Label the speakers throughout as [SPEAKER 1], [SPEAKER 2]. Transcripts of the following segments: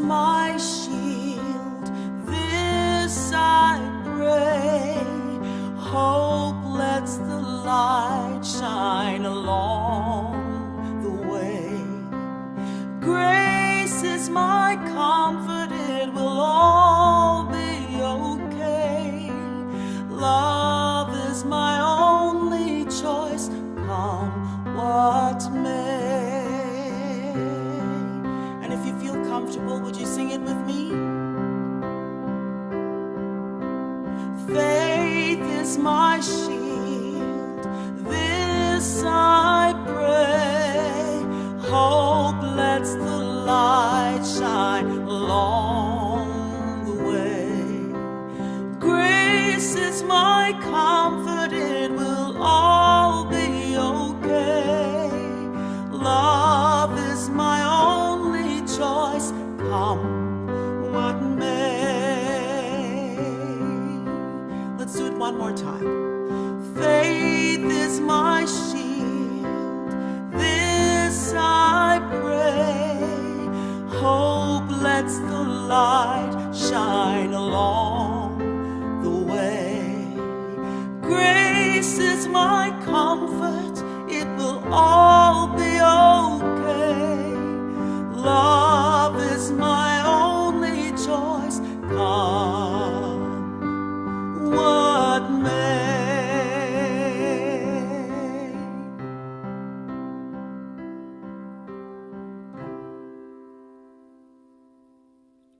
[SPEAKER 1] my shield, this I pray. Hope lets the light shine along the way. Grace is my comfort, it will all be okay. Love is my only choice, come what may. And if you feel comfortable, would you sing it with me? Faith is my shield, this I pray. Hope lets the light shine along the way. Grace is my comfort, it will all be okay. Love is my only choice, come what may. Let's do it one more time. Faith is my shield, this I pray. Hope lets the light shine along the way. Grace is my comfort, it will all be okay. Love is my only choice, come what may.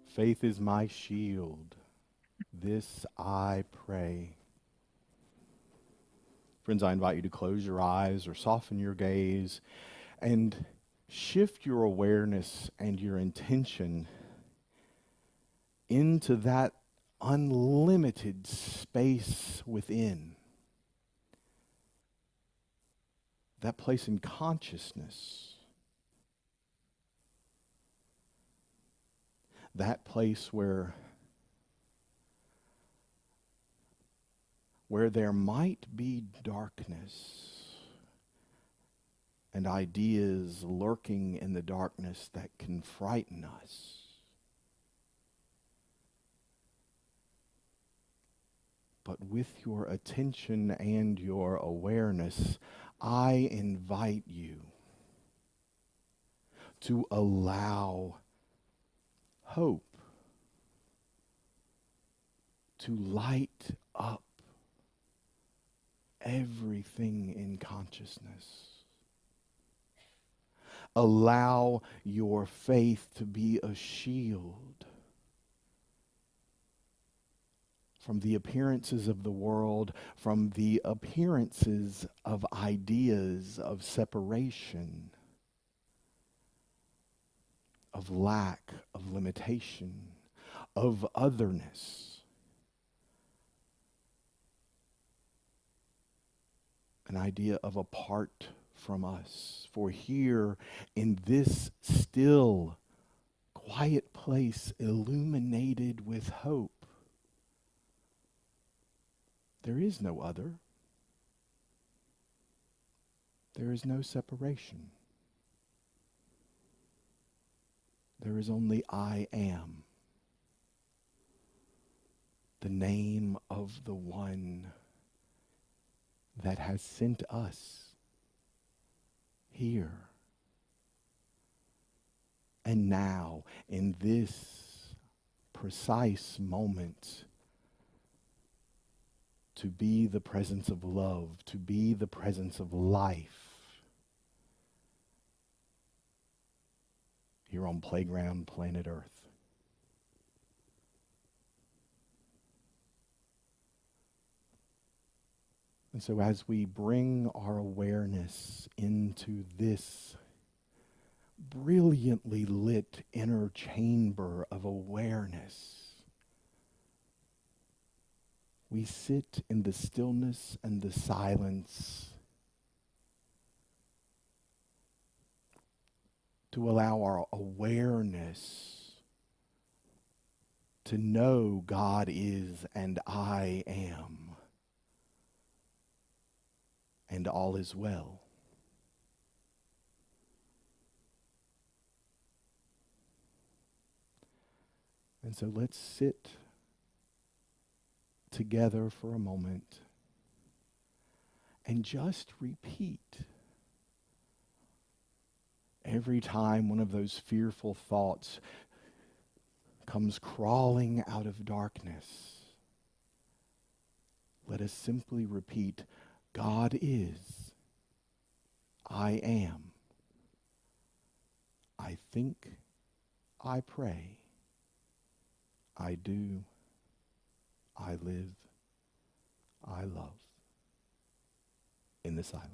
[SPEAKER 2] Faith is my shield, this I pray. Friends, I invite you to close your eyes or soften your gaze and shift your awareness and your intention into that unlimited space within. That place in consciousness. That place where there might be darkness and ideas lurking in the darkness that can frighten us. But with your attention and your awareness, I invite you to allow hope to light up everything in consciousness. Allow your faith to be a shield from the appearances of the world, from the appearances of ideas of separation, of lack, of limitation, of otherness. An idea of apart from us. For here in this still, quiet place illuminated with hope, there is no other. There is no separation. There is only I am, the name of the one that has sent us here. And now, in this precise moment, to be the presence of love, to be the presence of life, here on playground planet Earth. And so as we bring our awareness into this brilliantly lit inner chamber of awareness, we sit in the stillness and the silence to allow our awareness to know God is and I am, and all is well. And so let's sit together for a moment and just repeat every time one of those fearful thoughts comes crawling out of darkness. Let us simply repeat, God is, I am, I think, I pray, I do, I live, I love. In the silence.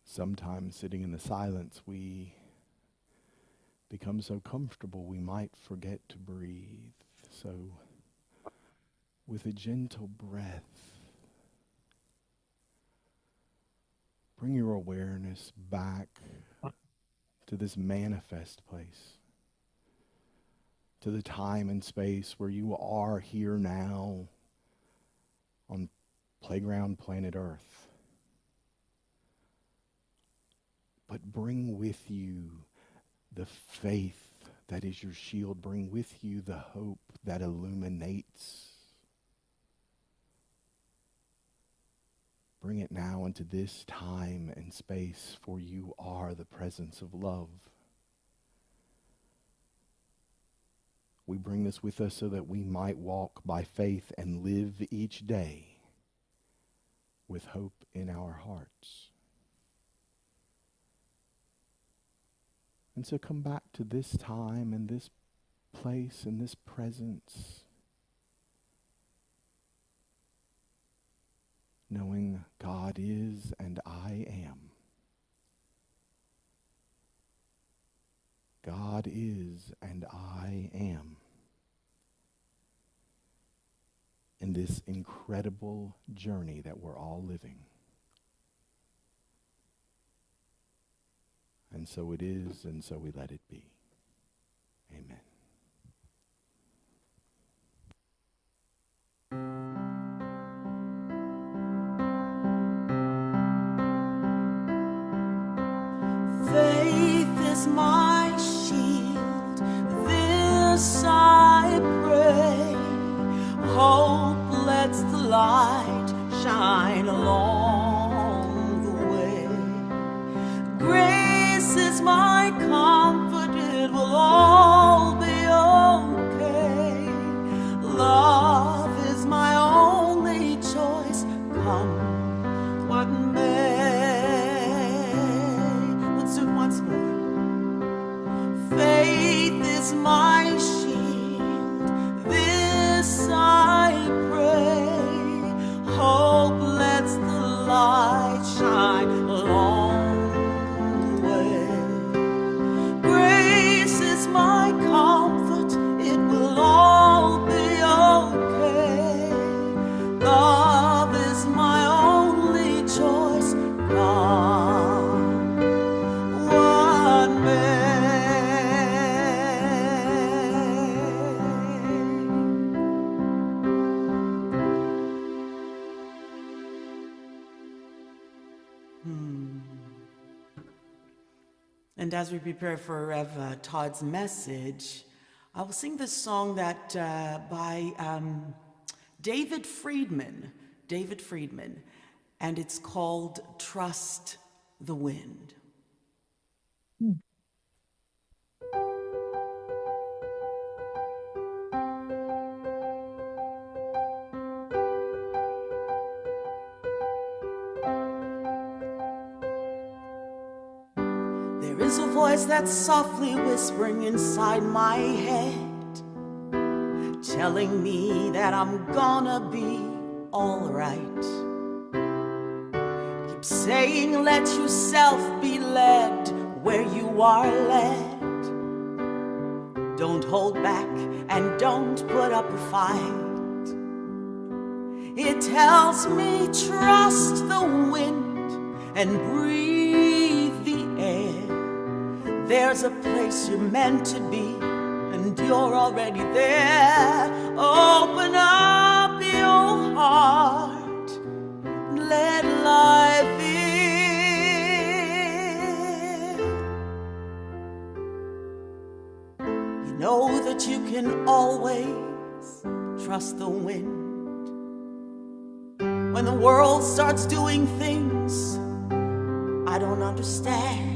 [SPEAKER 2] Sometimes sitting in the silence, we become so comfortable we might forget to breathe. So, with a gentle breath, bring your awareness back to this manifest place, to the time and space where you are here now on playground planet Earth. But bring with you the faith that is your shield. Bring with you the hope that illuminates. Bring it now into this time and space, for you are the presence of love. We bring this with us so that we might walk by faith and live each day with hope in our hearts. And so come back to this time and this place and this presence, knowing God is and I am. God is and I am. In this incredible journey that we're all living. And so it is, and so we let it be. Amen.
[SPEAKER 1] Faith is my shield, this I pray. Hope lets the light shine along the way. Grace is my comfort, it will all be okay. Love is my only choice, come what may. Let's do it once more. Faith is my shield, this I pray. Hope lets the light shine along the way. Grace is my comfort, it will all be okay. Love is my only choice, come what may. And as we prepare for Rev Todd's message, I will sing this song that by David Friedman, and it's called Trust the Wind. is a voice that's softly whispering inside my head, telling me that I'm gonna be alright. Keep saying let yourself be led where you are led. Don't hold back and don't put up a fight. It tells me trust the wind and breathe the air. There's a place you're meant to be, and you're already there. Open up your heart, let life in. You know that you can always trust the wind. When the world starts doing things I don't understand,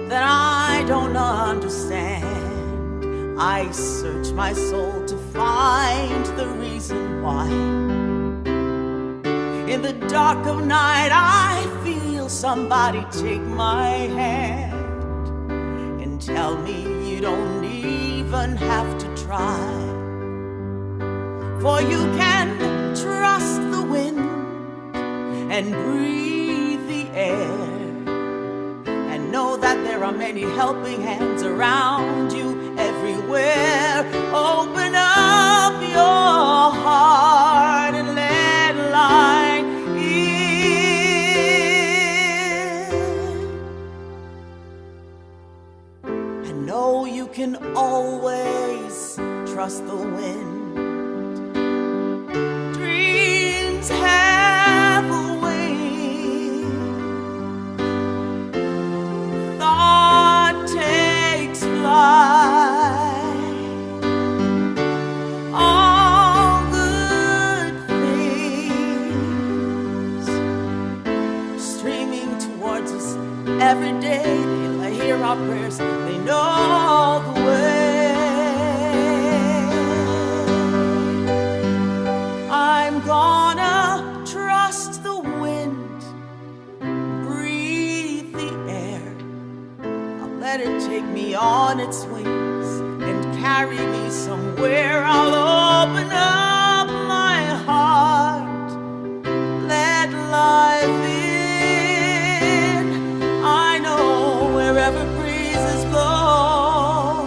[SPEAKER 1] that I don't understand, I search my soul to find the reason why. In the dark of night I feel somebody take my hand and tell me you don't even have to try. For you can trust the wind and breathe the air, and know that there are many helping hands around you everywhere. Open up your heart and let light in. I know you can always trust the wind. Have a wing. Thought takes flight. All good things streaming towards us every day. They hear our prayers, they know the way. I'm gonna trust the wind, breathe the air. I'll let it take me on its wings and carry me somewhere. I'll open up my heart, let life in. I know wherever breezes blow,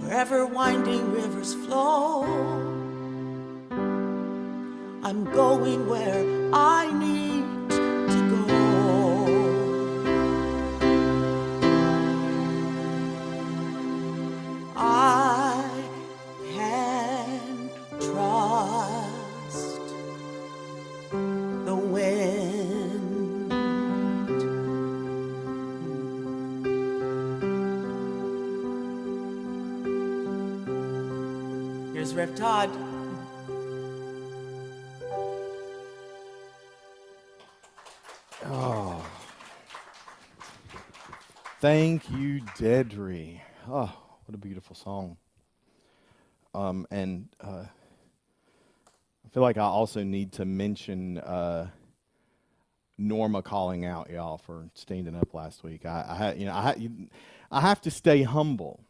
[SPEAKER 1] wherever winding rivers flow, I'm going where I need to go. I can trust the wind. Here's Rev Todd.
[SPEAKER 2] Oh, thank you, Deidrey. Oh, what a beautiful song. And I feel like I also need to mention Norma calling out y'all for standing up last week. I have to stay humble.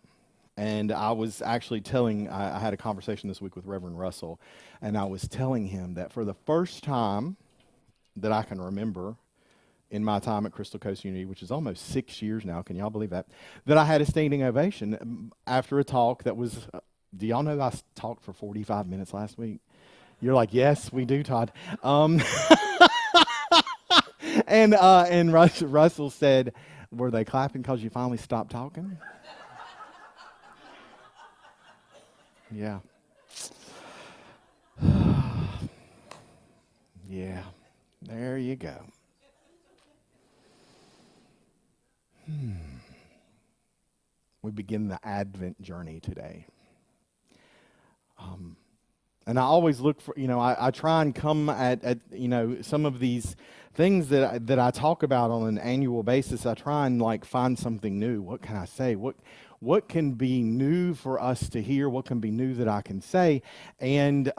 [SPEAKER 2] And I was actually I had a conversation this week with Reverend Russell, and I was telling him that for the first time that I can remember in my time at Crystal Coast Unity, which is almost 6 years now, can y'all believe that I had a standing ovation after a talk that was, do y'all know I talked for 45 minutes last week? You're like, yes, we do, Todd. And Russell said, were they clapping because you finally stopped talking? Yeah. Yeah, there you go. We begin the Advent journey today. And I always look for, I try and come at some of these things that I talk about on an annual basis. I try and find something new. What can I say? What can be new for us to hear? What can be new that I can say? And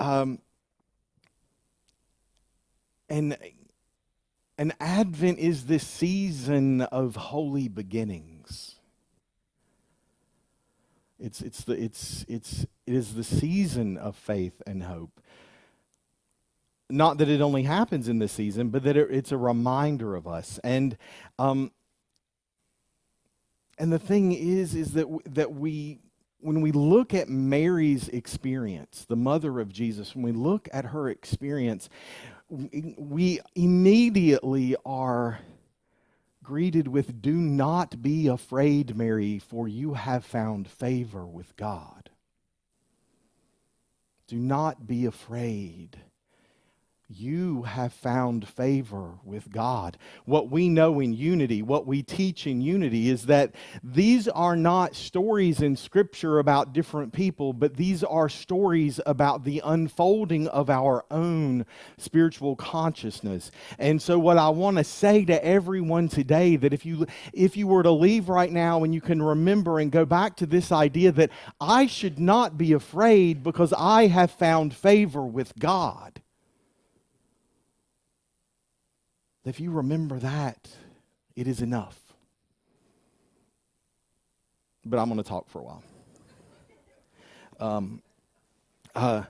[SPEAKER 2] And Advent is this season of holy beginnings. It is the season of faith and hope. Not that it only happens in this season, but that it's a reminder of us. And the thing is that we, when we look at Mary's experience, the mother of Jesus, when we look at her experience, we immediately are greeted with, "Do not be afraid, Mary, for you have found favor with God." Do not be afraid. You have found favor with God. What we know in unity, what we teach in unity, is that these are not stories in Scripture about different people, but these are stories about the unfolding of our own spiritual consciousness. And so what I want to say to everyone today, that if you were to leave right now and you can remember and go back to this idea that I should not be afraid because I have found favor with God. If you remember that, it is enough. But I'm going to talk for a while.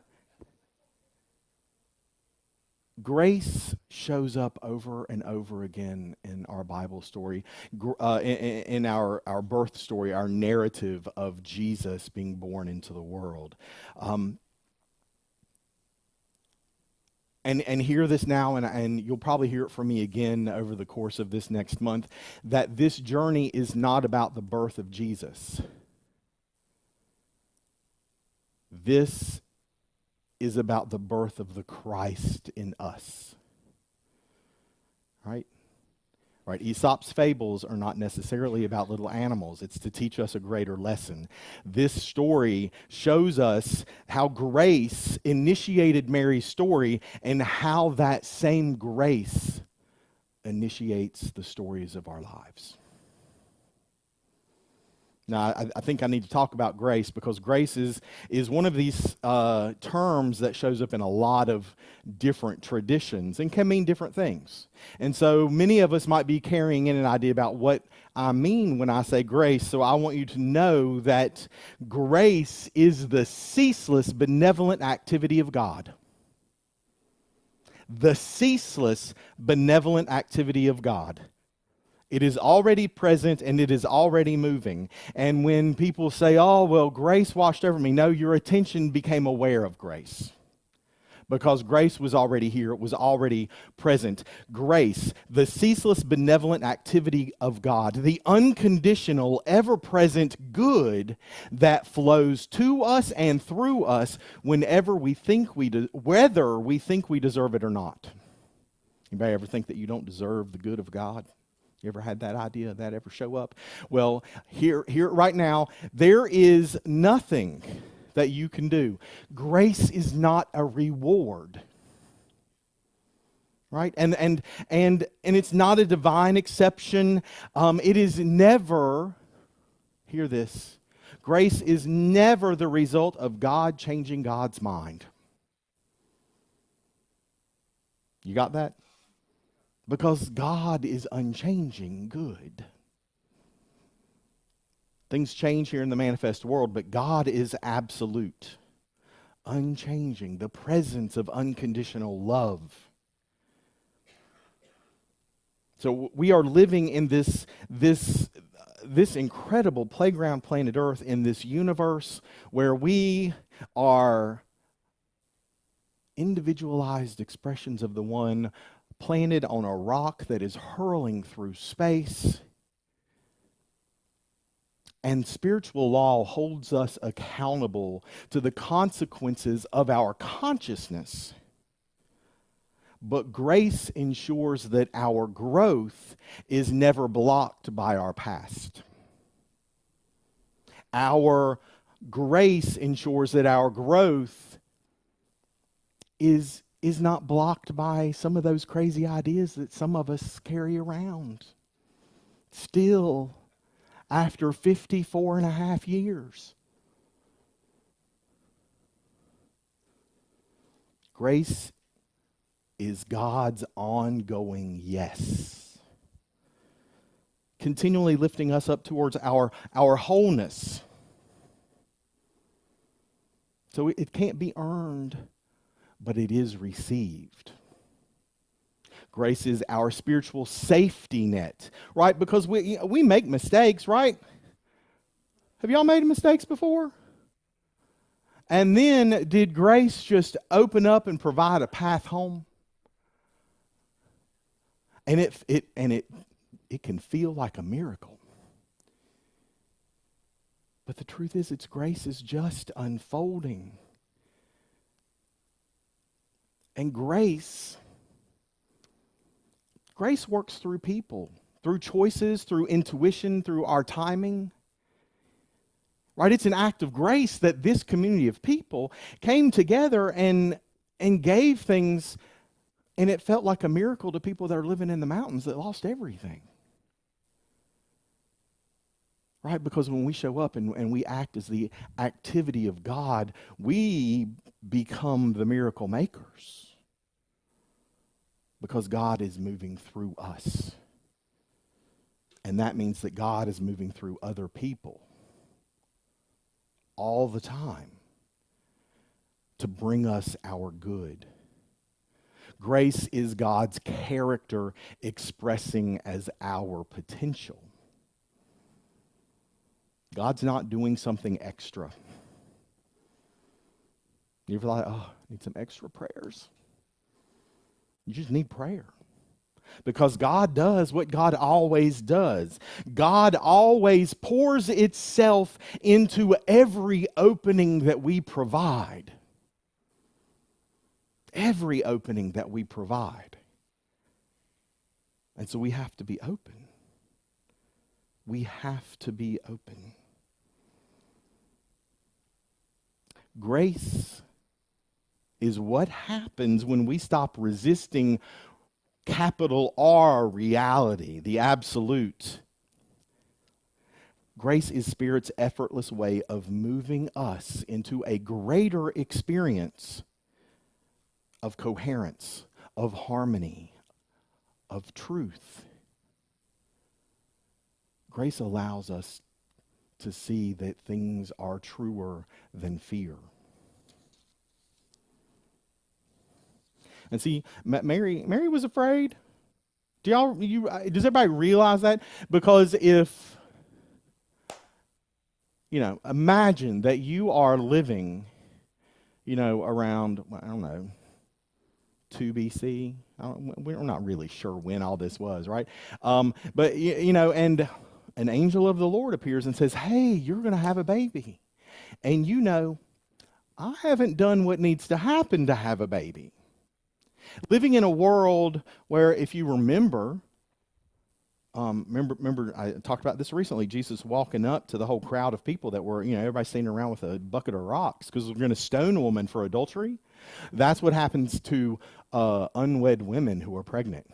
[SPEAKER 2] Grace shows up over and over again in our Bible story, in our birth story, our narrative of Jesus being born into the world. And hear this now, and you'll probably hear it from me again over the course of this next month, that this journey is not about the birth of Jesus. This is about the birth of the Christ in us. Right? Right? Aesop's fables are not necessarily about little animals. It's to teach us a greater lesson. This story shows us how grace initiated Mary's story and how that same grace initiates the stories of our lives. Now, I think I need to talk about grace, because grace is one of these terms that shows up in a lot of different traditions and can mean different things. And so many of us might be carrying in an idea about what I mean when I say grace. So I want you to know that grace is the ceaseless benevolent activity of God. The ceaseless benevolent activity of God. It is already present and it is already moving. And when people say, "Oh, well, grace washed over me," no, your attention became aware of grace. Because grace was already here. It was already present. Grace, the ceaseless benevolent activity of God, the unconditional, ever-present good that flows to us and through us whenever we think whether we think we deserve it or not. Anybody ever think that you don't deserve the good of God? You ever had that idea? That ever show up? Well, here right now, there is nothing that you can do. Grace is not a reward. Right? And it's not a divine exception. It is never, hear this, grace is never the result of God changing God's mind. You got that? Because God is unchanging good. Things change here in the manifest world, but God is absolute, unchanging, the presence of unconditional love. So we are living in this incredible playground planet Earth, in this universe where we are individualized expressions of the one, planted on a rock that is hurling through space. And spiritual law holds us accountable to the consequences of our consciousness. But grace ensures that our growth is never blocked by our past. Our grace ensures that our growth is not blocked by some of those crazy ideas that some of us carry around. Still, after 54 and a half years. Grace is God's ongoing yes. Continually lifting us up towards our wholeness. So it can't be earned, but it is received. Grace is our spiritual safety net, right? Because we make mistakes, right? Have y'all made mistakes before? And then did grace just open up and provide a path home? And it can feel like a miracle. But the truth is, its grace is just unfolding. And grace works through people, through choices, through intuition, through our timing. Right? It's an act of grace that this community of people came together and gave things, and it felt like a miracle to people that are living in the mountains that lost everything. Right? Because when we show up and we act as the activity of God, we become the miracle makers. Because God is moving through us. And that means that God is moving through other people all the time to bring us our good. Grace is God's character expressing as our potential. God's not doing something extra. You ever like, oh, I need some extra prayers? You just need prayer. Because God does what God always does. God always pours itself into every opening that we provide. Every opening that we provide. And so we have to be open. We have to be open. Grace is what happens when we stop resisting capital R reality, the absolute. Grace is Spirit's effortless way of moving us into a greater experience of coherence, of harmony, of truth. Grace allows us to see that things are truer than fear. And see, Mary was afraid. Does everybody realize that? Because if, imagine that you are living, around, I don't know, 2 BC. We're not really sure when all this was, right? But, and an angel of the Lord appears and says, hey, you're going to have a baby. And I haven't done what needs to happen to have a baby. Living in a world where, if you remember I talked about this recently, Jesus walking up to the whole crowd of people that were, everybody standing around with a bucket of rocks because they're going to stone a woman for adultery. That's what happens to unwed women who are pregnant.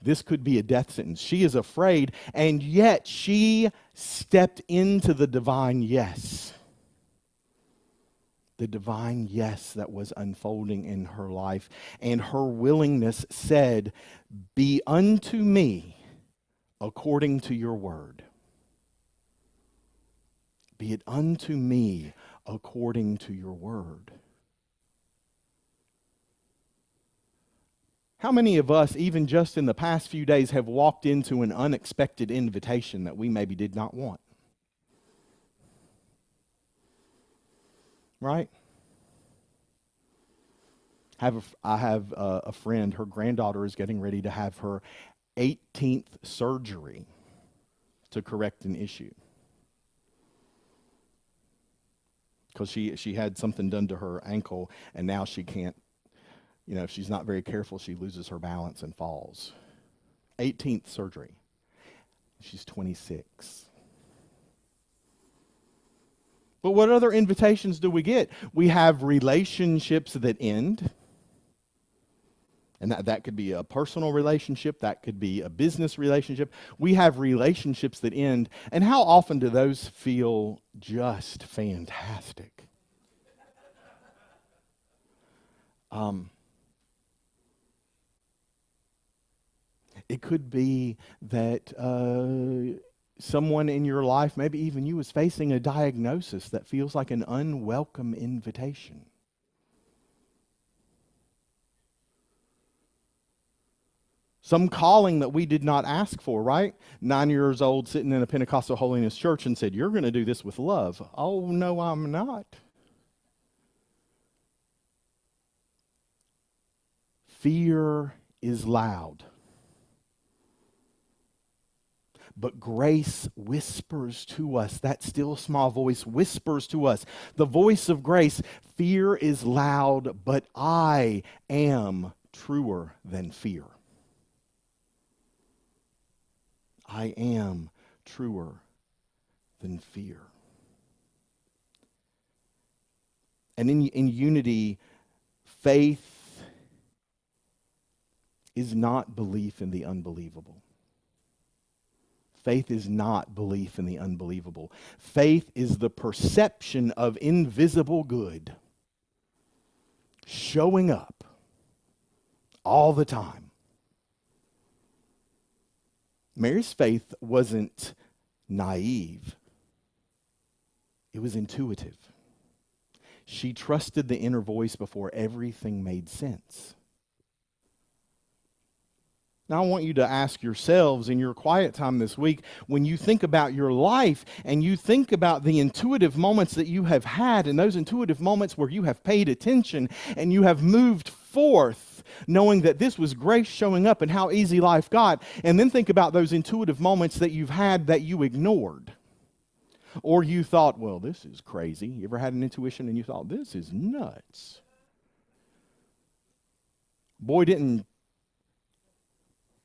[SPEAKER 2] This could be a death sentence. She is afraid, and yet she stepped into the divine yes. The divine yes that was unfolding in her life. And her willingness said, be unto me according to your word. Be it unto me according to your word. How many of us, even just in the past few days, have walked into an unexpected invitation that we maybe did not want? Right? I have a friend, her granddaughter is getting ready to have her 18th surgery to correct an issue. Because she had something done to her ankle, and now she can't, if she's not very careful, she loses her balance and falls. 18th surgery. She's 26. But what other invitations do we get? We have relationships that end. And that could be a personal relationship. That could be a business relationship. We have relationships that end. And how often do those feel just fantastic? It could be that someone in your life, maybe even you, is facing a diagnosis that feels like an unwelcome invitation. Some calling that we did not ask for, right? 9 years old, sitting in a Pentecostal holiness church and said, "You're going to do this with love." Oh, no, I'm not. Fear is loud. But grace whispers to us. That still small voice whispers to us. The voice of grace. Fear is loud, but I am truer than fear. I am truer than fear. And in unity, faith is not belief in the unbelievable. Faith is not belief in the unbelievable. Faith is the perception of invisible good showing up all the time. Mary's faith wasn't naive. It was intuitive. She trusted the inner voice before everything made sense. Now, I want you to ask yourselves in your quiet time this week, when you think about your life and you think about the intuitive moments that you have had, and those intuitive moments where you have paid attention and you have moved forth, knowing that this was grace showing up and how easy life got, and then think about those intuitive moments that you've had that you ignored. Or you thought, well, this is crazy. You ever had an intuition and you thought, this is nuts? Boy, didn't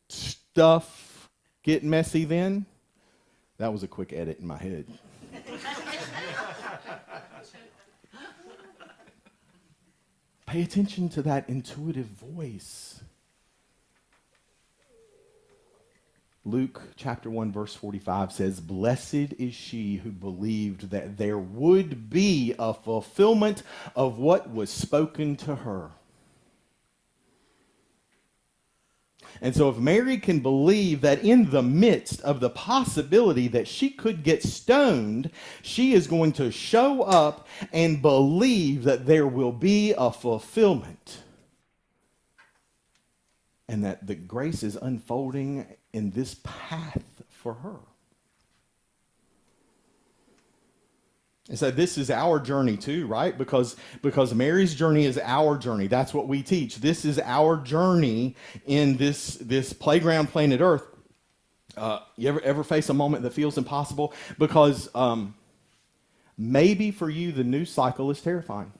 [SPEAKER 2] stuff get messy then? That was a quick edit in my head. Pay attention to that intuitive voice. Luke chapter 1 verse 45 says, "Blessed is she who believed that there would be a fulfillment of what was spoken to her." And so if Mary can believe that in the midst of the possibility that she could get stoned, she is going to show up and believe that there will be a fulfillment. And that the grace is unfolding in this path for her. And so this is our journey too, right? Because Mary's journey is our journey. That's what we teach. This is our journey in this playground planet Earth. You ever face a moment that feels impossible? Because maybe for you the news cycle is terrifying,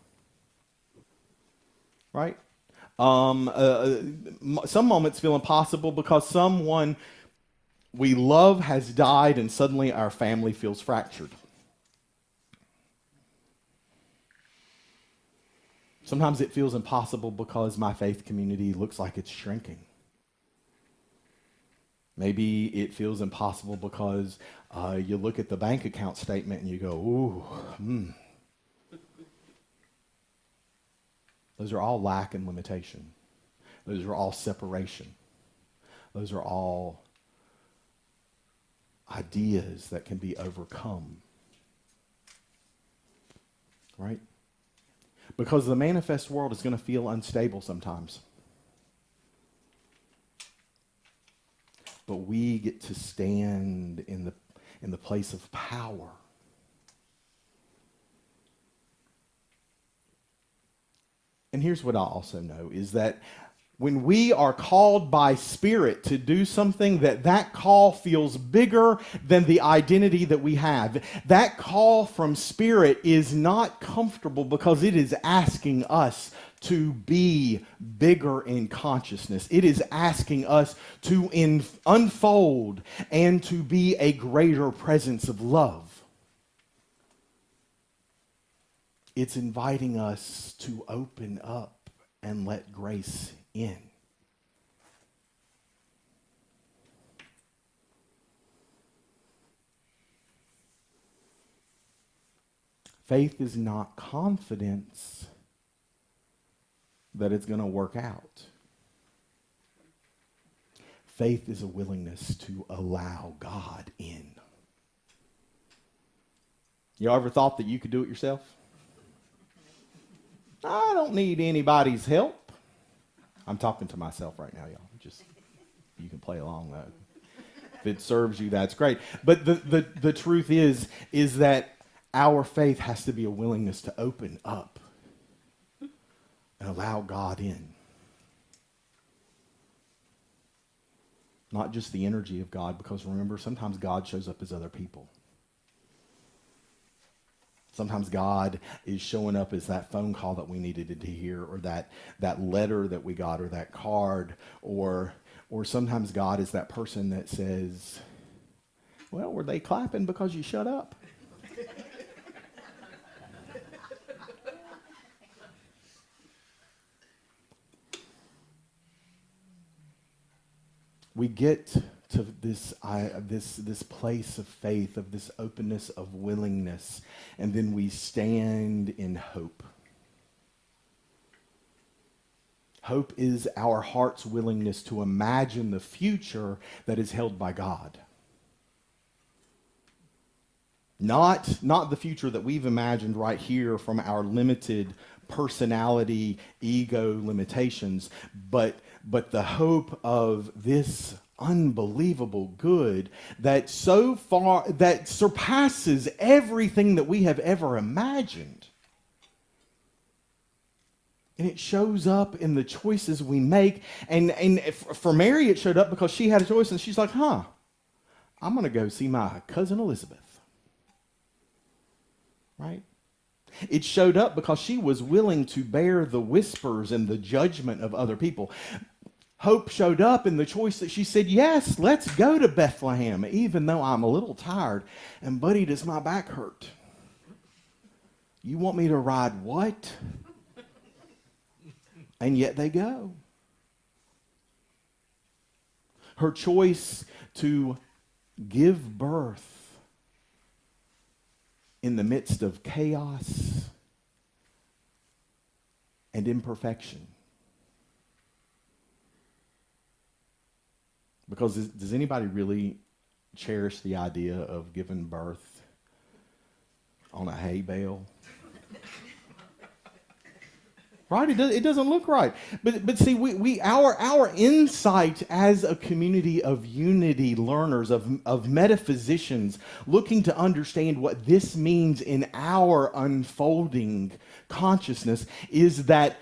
[SPEAKER 2] right? Some moments feel impossible because someone we love has died and suddenly our family feels fractured. Sometimes it feels impossible because my faith community looks like it's shrinking. Maybe it feels impossible because you look at the bank account statement and you go, ooh, Those are all lack and limitation. Those are all separation. Those are all ideas that can be overcome. Right? Because the manifest world is going to feel unstable sometimes. But we get to stand in the place of power. And here's what I also know is that when we are called by Spirit to do something, that call feels bigger than the identity that we have. That call from Spirit is not comfortable because it is asking us to be bigger in consciousness. It is asking us to unfold and to be a greater presence of love. It's inviting us to open up and let grace in. Faith is not confidence that it's going to work out. Faith is a willingness to allow God in. You ever thought that you could do it yourself? I don't need anybody's help. I'm talking to myself right now, y'all. Just, you can play along though. If it serves you, that's great. But the truth is that our faith has to be a willingness to open up and allow God in. Not just the energy of God, because remember, sometimes God shows up as other people. Sometimes God is showing up as that phone call that we needed to hear, or that letter that we got, or that card, or sometimes God is that person that says, well, were they clapping because you shut up? We get to this place of faith, of this openness, of willingness, and then we stand in hope. Hope is our heart's willingness to imagine the future that is held by God. Not the future that we've imagined right here from our limited personality, ego limitations, but the hope of this unbelievable good that so far, that surpasses everything that we have ever imagined. And it shows up in the choices we make. And for Mary, it showed up because she had a choice, and she's like, I'm going to go see my cousin Elizabeth. Right? It showed up because she was willing to bear the whispers and the judgment of other people. Hope showed up in the choice that she said, yes, let's go to Bethlehem, even though I'm a little tired. And buddy, does my back hurt? You want me to ride what? And yet they go. Her choice to give birth in the midst of chaos and imperfection. Because does anybody really cherish the idea of giving birth on a hay bale? Right? It doesn't look right. But see, our insight as a community of unity learners, of metaphysicians, looking to understand what this means in our unfolding consciousness, is that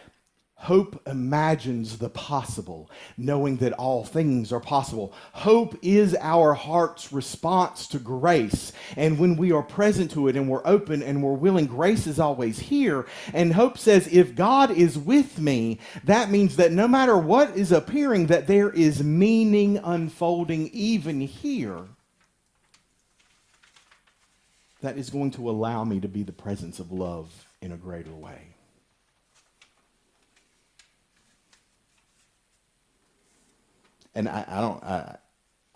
[SPEAKER 2] hope imagines the possible, knowing that all things are possible. Hope is our heart's response to grace. And when we are present to it and we're open and we're willing, grace is always here. And hope says, if God is with me, that means that no matter what is appearing, that there is meaning unfolding even here that is going to allow me to be the presence of love in a greater way. And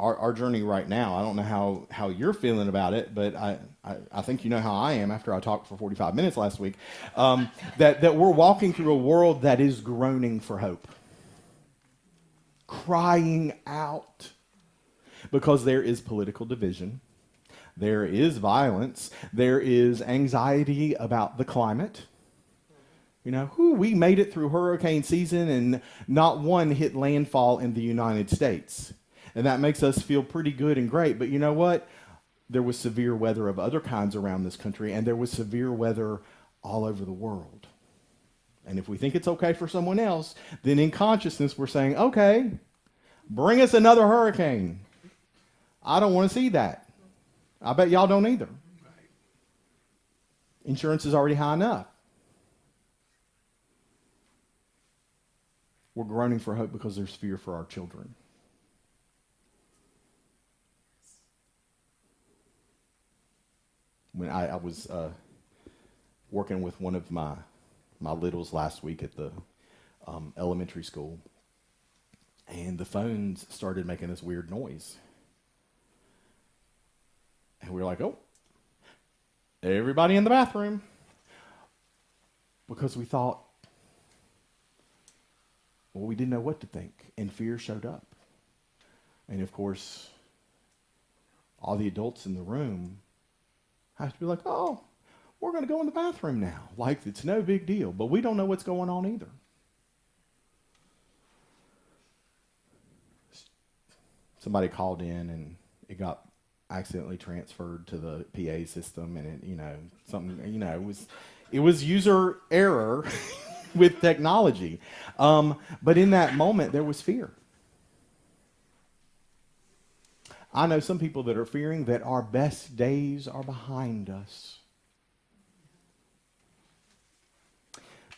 [SPEAKER 2] our journey right now, I don't know how you're feeling about it, but I think you know how I am after I talked for 45 minutes last week, that we're walking through a world that is groaning for hope, crying out, because there is political division, there is violence, there is anxiety about the climate. You know, we made it through hurricane season and not one hit landfall in the United States. And that makes us feel pretty good and great. But you know what? There was severe weather of other kinds around this country, and there was severe weather all over the world. And if we think it's okay for someone else, then in consciousness we're saying, okay, bring us another hurricane. I don't want to see that. I bet y'all don't either. Insurance is already high enough. We're groaning for hope because there's fear for our children. When I was working with one of my littles last week at the elementary school, and the phones started making this weird noise. And we were like, oh, everybody in the bathroom. Because we thought, well, we didn't know what to think, and fear showed up. And of course, all the adults in the room have to be like, oh, we're going to go in the bathroom now. Like, it's no big deal. But we don't know what's going on either. Somebody called in and it got accidentally transferred to the PA system, and it was user error with technology. But in that moment, there was fear. I know some people that are fearing that our best days are behind us.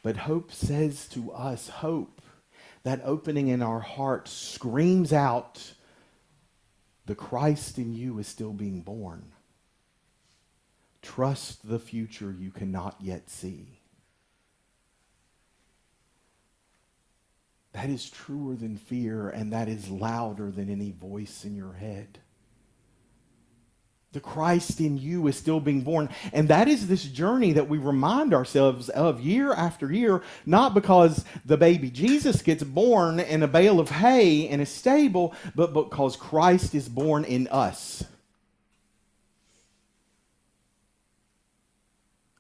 [SPEAKER 2] But hope says to us, hope, that opening in our heart screams out, the Christ in you is still being born. Trust the future you cannot yet see. That is truer than fear, and that is louder than any voice in your head. The Christ in you is still being born. And that is this journey that we remind ourselves of year after year, not because the baby Jesus gets born in a bale of hay in a stable, but because Christ is born in us.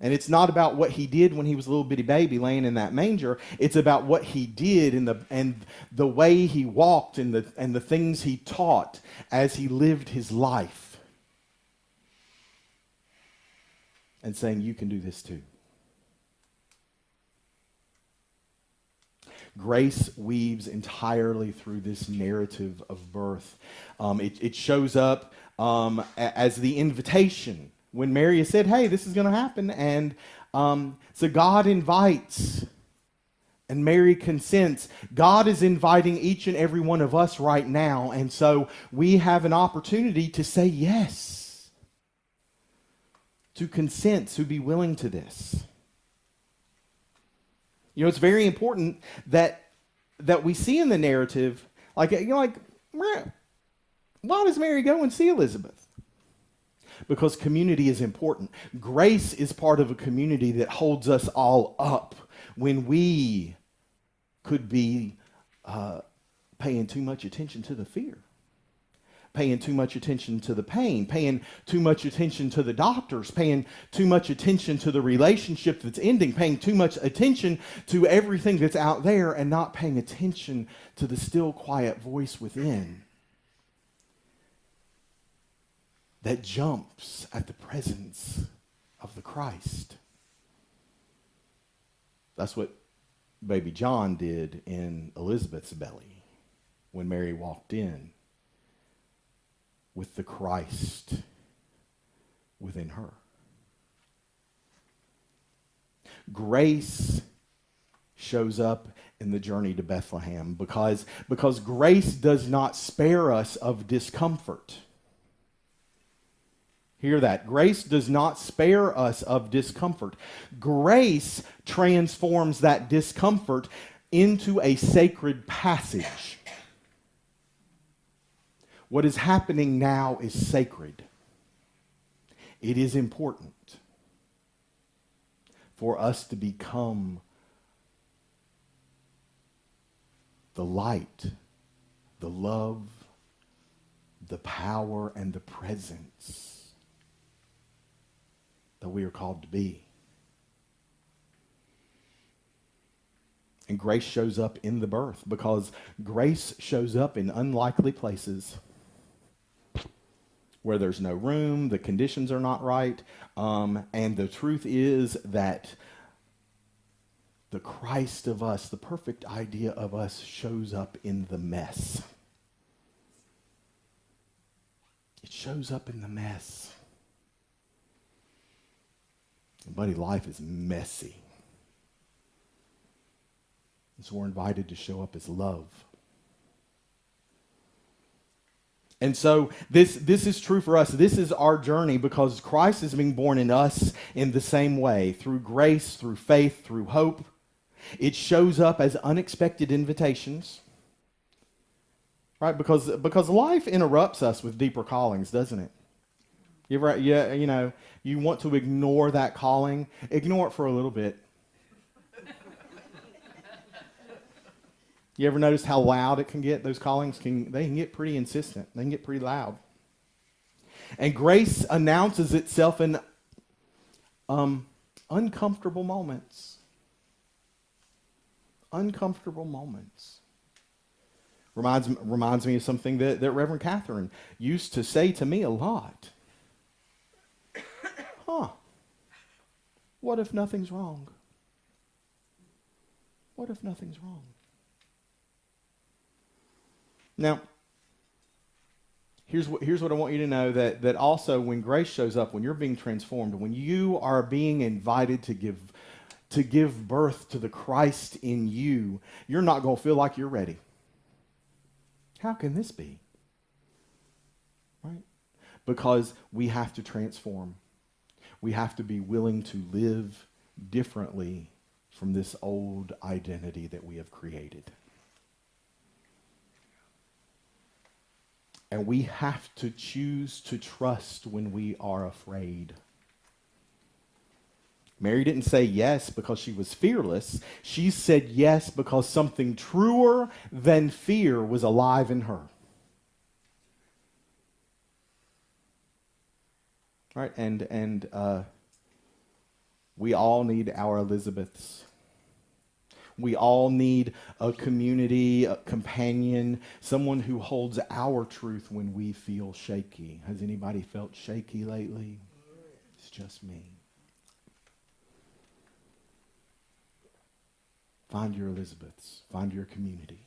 [SPEAKER 2] And it's not about what he did when he was a little bitty baby laying in that manger. It's about what he did and the way he walked and the things he taught as he lived his life. And saying, you can do this too. Grace weaves entirely through this narrative of birth. It shows up as the invitation. When Mary has said, hey, this is going to happen. And so God invites and Mary consents. God is inviting each and every one of us right now. And so we have an opportunity to say yes. To consent, to be willing to this. You know, it's very important that we see in the narrative, why does Mary go and see Elizabeth? Because community is important. Grace is part of a community that holds us all up when we could be paying too much attention to the fear. Paying too much attention to the pain, paying too much attention to the doctors, paying too much attention to the relationship that's ending, paying too much attention to everything that's out there and not paying attention to the still quiet voice within that jumps at the presence of the Christ. That's what baby John did in Elizabeth's belly when Mary walked in. With the Christ within her. Grace shows up in the journey to Bethlehem because grace does not spare us of discomfort. Hear that. Grace does not spare us of discomfort. Grace transforms that discomfort into a sacred passage. What is happening now is sacred. It is important for us to become the light, the love, the power, and the presence that we are called to be. And grace shows up in the birth because grace shows up in unlikely places. Where there's no room, the conditions are not right, and the truth is that the Christ of us, the perfect idea of us, shows up in the mess. It shows up in the mess. And buddy, life is messy. And so we're invited to show up as love. And so this is true for us. This is our journey because Christ is being born in us in the same way, through grace, through faith, through hope. It shows up as unexpected invitations, right? Because life interrupts us with deeper callings, doesn't it? You want to ignore that calling. Ignore it for a little bit. You ever notice how loud it can get? Those callings they can get pretty insistent. They can get pretty loud. And grace announces itself in uncomfortable moments. Uncomfortable moments. Reminds me of something that Reverend Catherine used to say to me a lot. What if nothing's wrong? What if nothing's wrong? Now, here's what I want you to know, that also when grace shows up, when you're being transformed, when you are being invited to give birth to the Christ in you, you're not going to feel like you're ready. How can this be? Right? Because we have to transform. We have to be willing to live differently from this old identity that we have created. And we have to choose to trust when we are afraid. Mary didn't say yes because she was fearless. She said yes because something truer than fear was alive in her. Right? And we all need our Elizabeths. We all need a community, a companion, someone who holds our truth when we feel shaky. Has anybody felt shaky lately? It's just me. Find your Elizabeths. Find your community.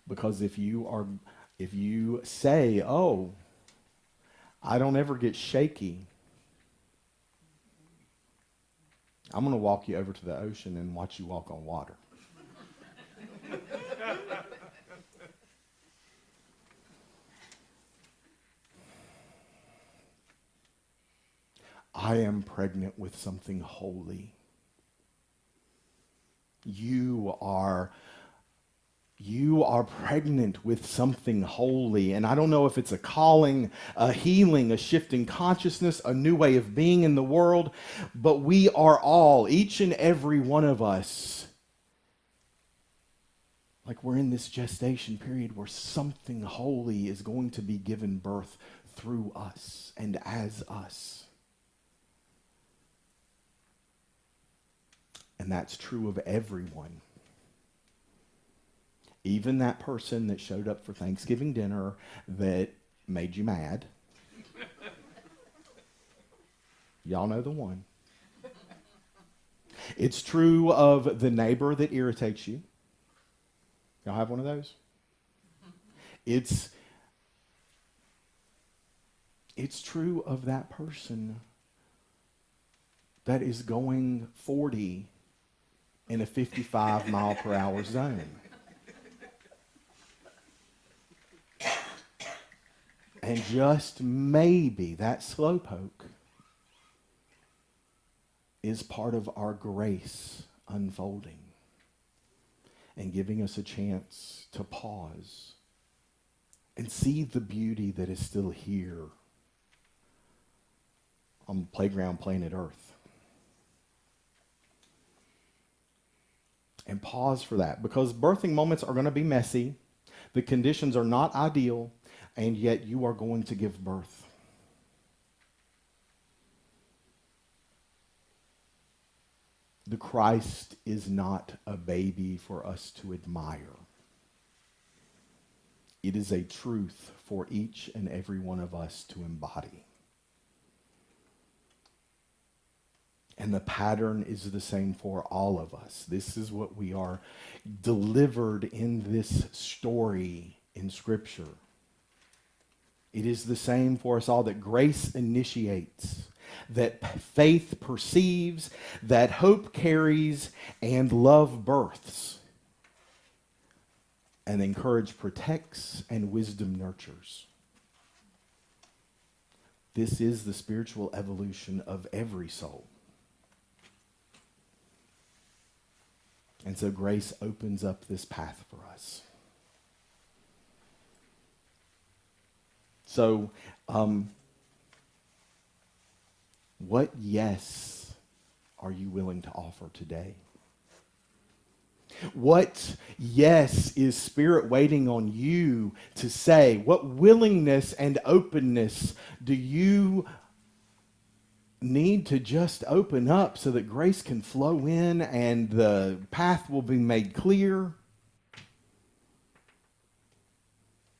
[SPEAKER 2] Because if you say, oh, I don't ever get shaky, I'm going to walk you over to the ocean and watch you walk on water. I am pregnant with something holy. You are pregnant with something holy. And I don't know if it's a calling, a healing, a shifting consciousness, a new way of being in the world, but we are all, each and every one of us, like we're in this gestation period where something holy is going to be given birth through us and as us. And that's true of everyone. Even that person that showed up for Thanksgiving dinner that made you mad. Y'all know the one. It's true of the neighbor that irritates you. Y'all have one of those? It's true of that person that is going 40 in a 55 mile per hour zone. And just maybe that slowpoke is part of our grace unfolding and giving us a chance to pause and see the beauty that is still here on the playground planet Earth. And pause for that, because birthing moments are going to be messy. The conditions are not ideal, and yet you are going to give birth. The Christ is not a baby for us to admire. It is a truth for each and every one of us to embody. And the pattern is the same for all of us. This is what we are delivered in this story in Scripture. It is the same for us all, that grace initiates, that faith perceives, that hope carries, and love births, and then courage protects, and wisdom nurtures. This is the spiritual evolution of every soul. And so grace opens up this path for us. So, what yes are you willing to offer today? What yes is Spirit waiting on you to say? What willingness and openness do you need to just open up so that grace can flow in and the path will be made clear?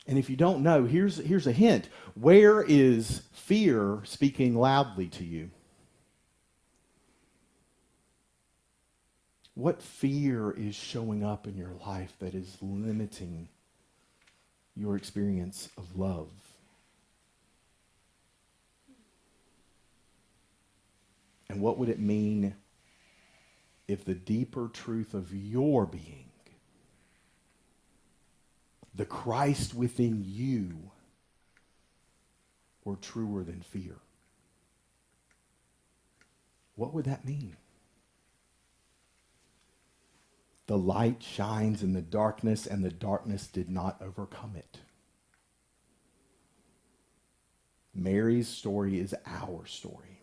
[SPEAKER 2] And if you don't know, here's a hint. Where is fear speaking loudly to you? What fear is showing up in your life that is limiting your experience of love? And what would it mean if the deeper truth of your being, the Christ within you, were truer than fear? What would that mean? The light shines in the darkness, and the darkness did not overcome it. Mary's story is our story.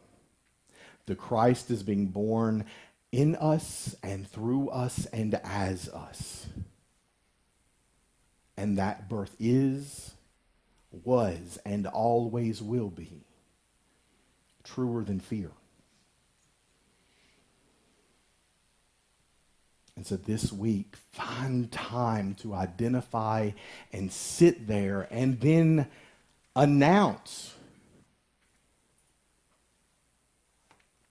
[SPEAKER 2] The Christ is being born in us and through us and as us. And that birth is, was, and always will be truer than fear. And so this week, find time to identify and sit there and then announce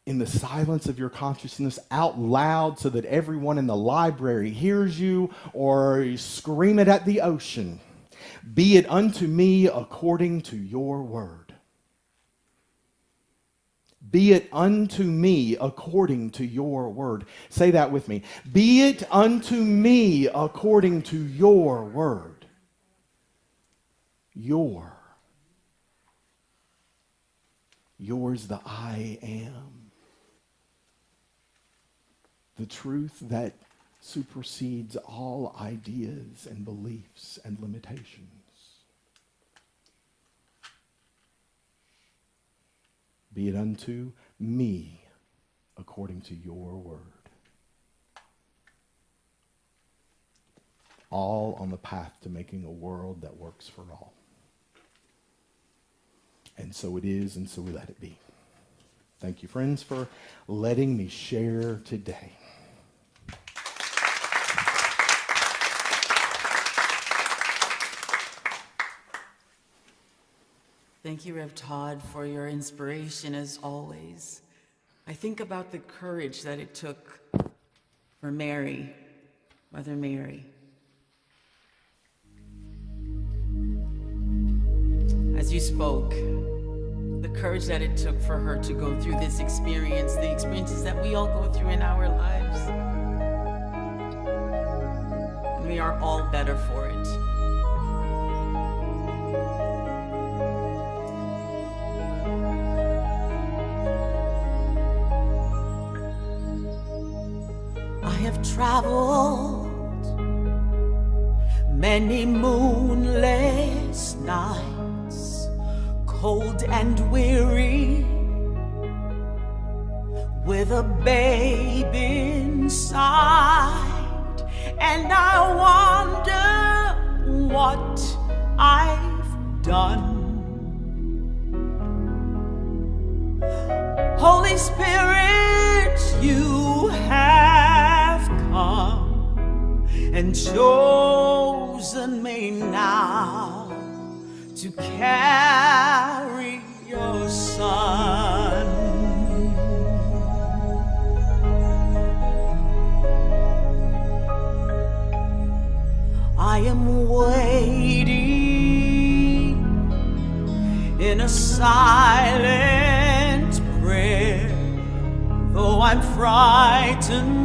[SPEAKER 2] in the silence of your consciousness out loud so that everyone in the library hears you, or you scream it at the ocean. Be it unto me according to your word. Be it unto me according to your word. Say that with me. Be it unto me according to your word. Yours the I am. The truth that supersedes all ideas and beliefs and limitations. Be it unto me according to your word. All on the path to making a world that works for all. And so it is, and so we let it be. Thank you, friends, for letting me share today.
[SPEAKER 1] Thank you, Rev Todd, for your inspiration as always. I think about the courage that it took for Mary, Mother Mary. As you spoke, the courage that it took for her to go through this experience, the experiences that we all go through in our lives. And we are all better for it. Traveled many moonless nights, cold and weary, with a babe inside, and I wonder what I've done. Holy Spirit, you have come and chosen me now to carry your son. I am waiting in a silent prayer, though I'm frightened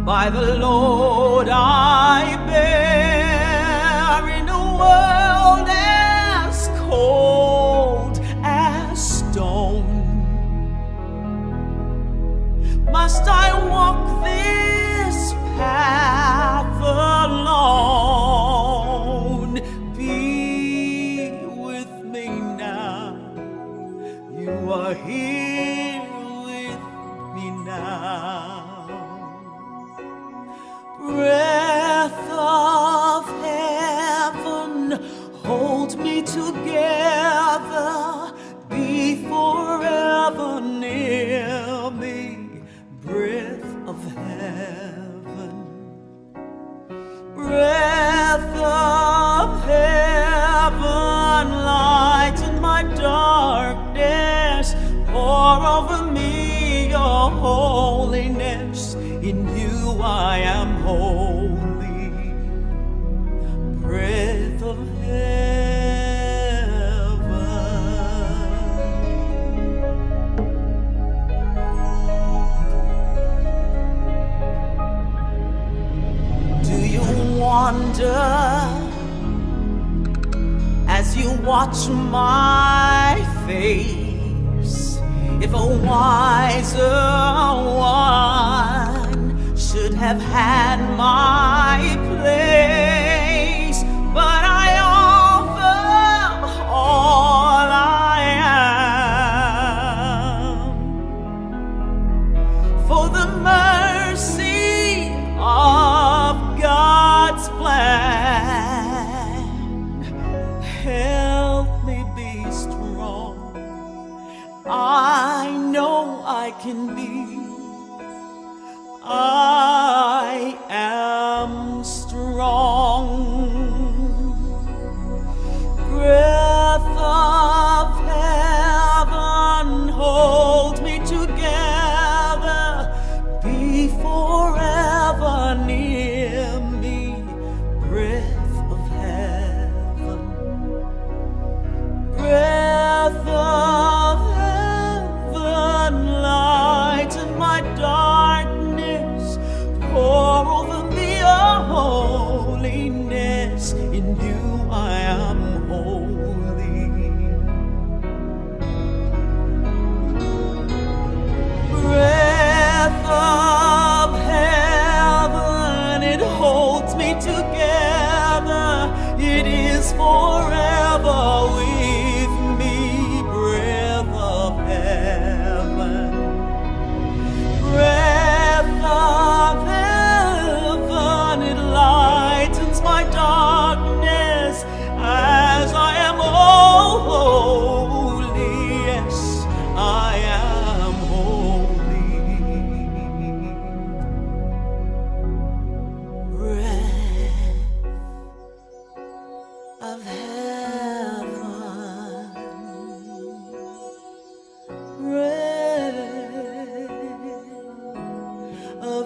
[SPEAKER 1] by the load I bear in a world as cold as stone. Must I walk this path alone? Be with me now. You are here with me now. Pour over me your holiness. In you I am holy. Breath of heaven. Do you wonder as you watch my face, if a wiser one should have had my place? But I offer all I am for the mercy of God's plan. Help me be strong. I know I can be. I am strong. Breath of heaven, hold me together. Be forever near me. Breath of heaven. Breath of heaven, lighten my darkness. Pour over me your holiness. In you I am holy. Breath of heaven, it holds me together. It is forever with me. Breath of heaven. Breath of heaven, it lightens my darkness as I am holy. Yes, I am holy. Breath of heaven. Breath of